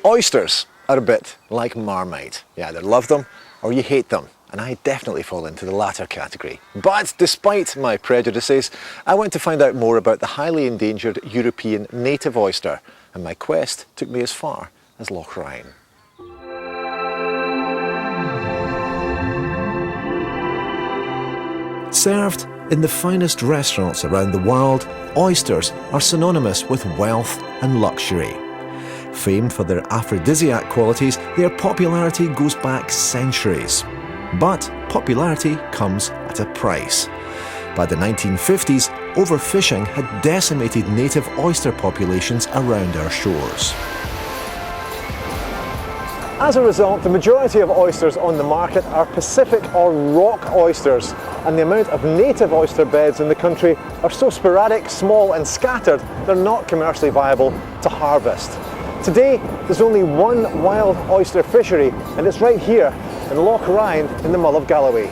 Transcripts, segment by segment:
Oysters are a bit like Marmite. You either love them or you hate them, and I definitely fall into the latter category. But despite my prejudices, I went to find out more about the highly endangered European native oyster, and my quest took me as far as Loch Ryan. Served in the finest restaurants around the world, oysters are synonymous with wealth and luxury. Famed for their aphrodisiac qualities, their popularity goes back centuries. But popularity comes at a price. By the 1950s, overfishing had decimated native oyster populations around our shores. As a result, the majority of oysters on the market are Pacific or rock oysters, and the amount of native oyster beds in the country are so sporadic, small and scattered, they're not commercially viable to harvest. Today, there's only one wild oyster fishery, and it's right here in Loch Ryan in the Mull of Galloway.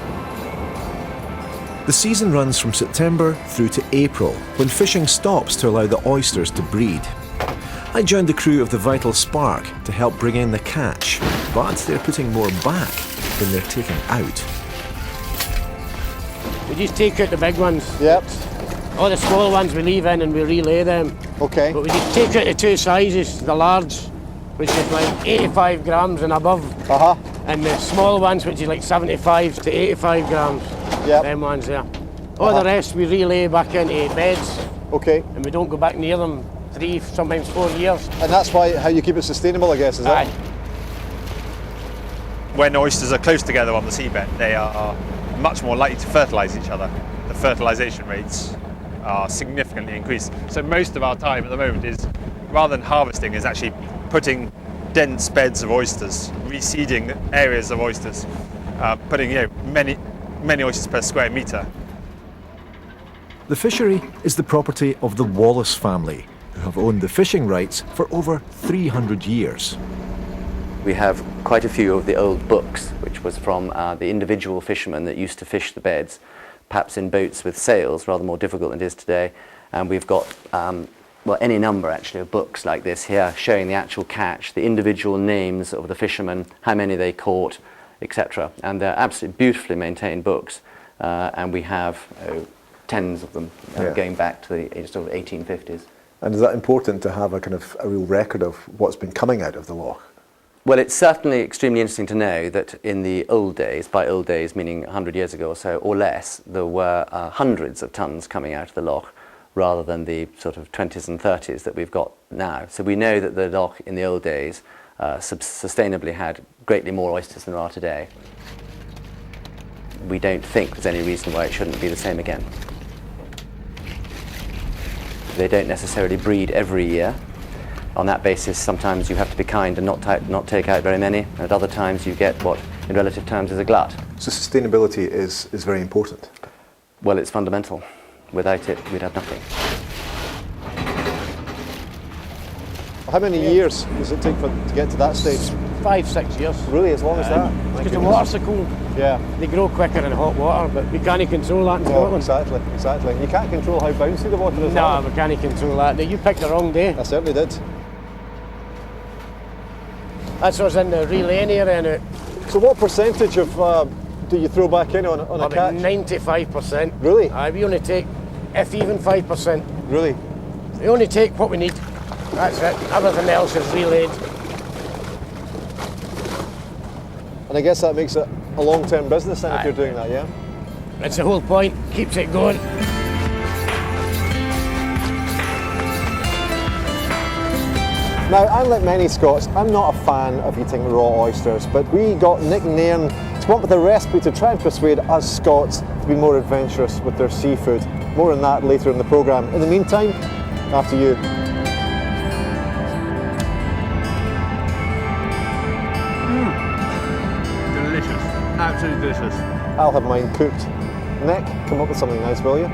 The season runs from September through to April, when fishing stops to allow the oysters to breed. I joined the crew of the Vital Spark to help bring in the catch, but they're putting more back than they're taking out. We just take out the big ones. Yep. All the smaller ones we leave in and we relay them. Okay. But we just take out the two sizes, the large, which is like 85 grams and above. And the small ones, which is like 75 to 85 grams. Yep. Them ones there. All the rest we relay back into beds. Okay. And we don't go back near them 3, sometimes 4 years. And that's how you keep it sustainable, I guess, is Aye. it? When oysters are close together on the seabed, they are much more likely to fertilise each other. The fertilisation rates are significantly increased. So most of our time at the moment is, rather than harvesting, is actually putting dense beds of oysters, reseeding areas of oysters, putting many oysters per square metre. The fishery is the property of the Wallace family, who have owned the fishing rights for over 300 years. We have quite a few of the old books, which was from the individual fishermen that used to fish the beds, perhaps in boats with sails, rather more difficult than it is today. And we've got, well, any number actually of books like this here, showing the actual catch, the individual names of the fishermen, how many they caught, etc. And they're absolutely beautifully maintained books, and we have tens of them going back to the sort of 1850s. And is that important to have a real record of what's been coming out of the loch? Well, it's certainly extremely interesting to know that in the old days, by old days meaning 100 years ago or so, or less, there were hundreds of tons coming out of the loch, rather than the sort of 20s and 30s that we've got now. So we know that the loch in the old days sustainably had greatly more oysters than there are today. We don't think there's any reason why it shouldn't be the same again. They don't necessarily breed every year. On that basis, sometimes you have to be kind and not take out very many. At other times, you get what, in relative terms, is a glut. So sustainability is very important? Well, it's fundamental. Without it, we'd have nothing. How many years does it take to get to that stage? 5, 6 years. Really, as long as that? Because the water's so cold. Yeah. They grow quicker in hot water, but we can't control that in Scotland. Exactly. You can't control how bouncy the water is. No, we can't control that. Now, you picked the wrong day. I certainly did. That's what's in the relaying area now. So what percentage of do you throw back in on a catch? 95%. Really? Aye, we only take, if even 5%. Really? We only take what we need. That's it. Everything else is relayed. And I guess that makes it a long-term business then, if Aye. you're doing that, yeah? That's the whole point. Keeps it going. Now, unlike many Scots, I'm not a fan of eating raw oysters, but we got Nick Nairn to come up with a recipe to try and persuade us Scots to be more adventurous with their seafood. More on that later in the programme. In the meantime, after you. Delicious, absolutely delicious. I'll have mine cooked. Nick, come up with something nice, will you?